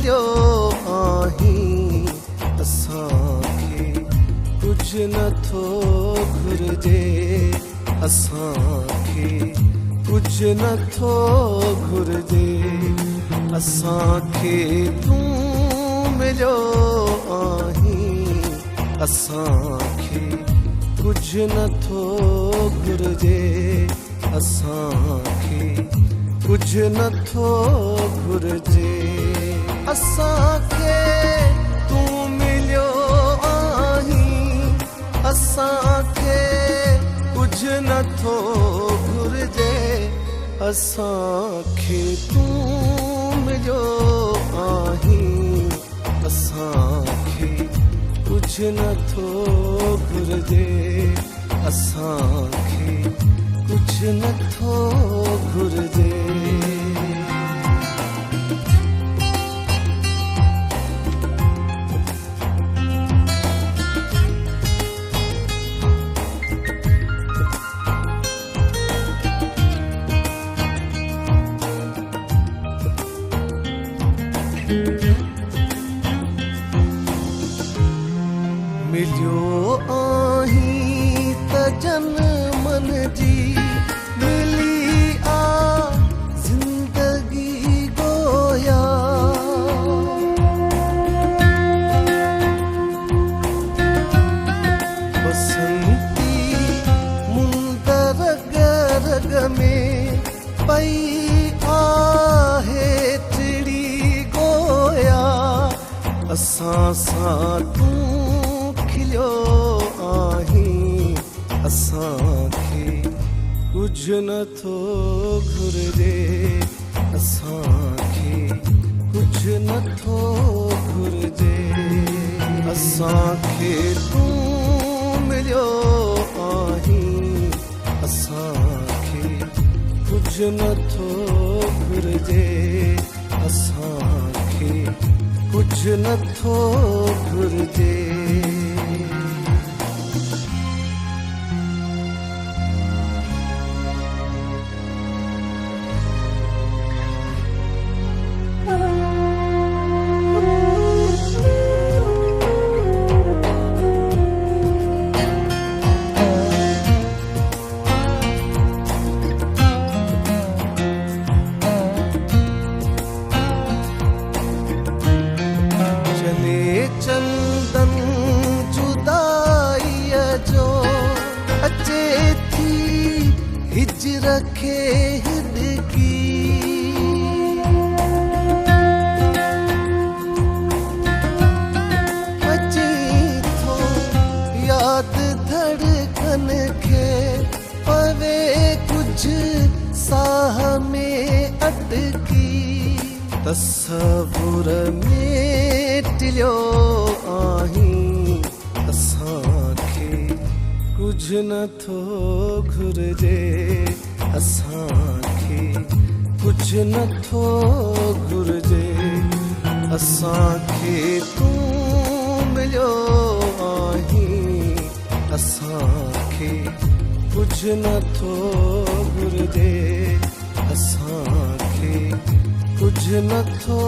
मिलियो आहीं असांखे कुझु नथो घुरिजे असांखे कुझु नथो घुरिजे असांखे तूं मिलियो आहीं असांखे कुझु नथो घुरिजे असांखे कुझु नथो घुरिजे असांखे तूं मिलियो आहीं असांखे कुझु नथो घुरिजे असांखे तूं मिलियो आहीं असांखे कुझु नथो घुरिजे असांखे कुझु नथो घुरिजे मिलियो आहीं त जनमन जी मिली आ जिंदगी गोया बसंती मुंद रग रग में पई आहे चिड़ी गोया असां सां तूं खिलियो आहीं असांखे कुझु नथो घुरिजे असांखे कुझु नथो घुरिजे असांखे तूं मिलियो आहीं असांखे कुझु नथो घुरिजे असांखे कुझु नथो घुरिजे चंदन जुदाईअ जो अचे थी हिजर खे हिदकी अची थो यादि धड़कन खे पवे कुझु साह में अटकी तसव्वुर में टिलियो आहीं असांखे कुझु नथो घुरिजे असांखे कुझु नथो घुरिजे असांखे तूं मिलियो आहीं असांखे कुझु नथो घुरिजे असांखे कुझु नथो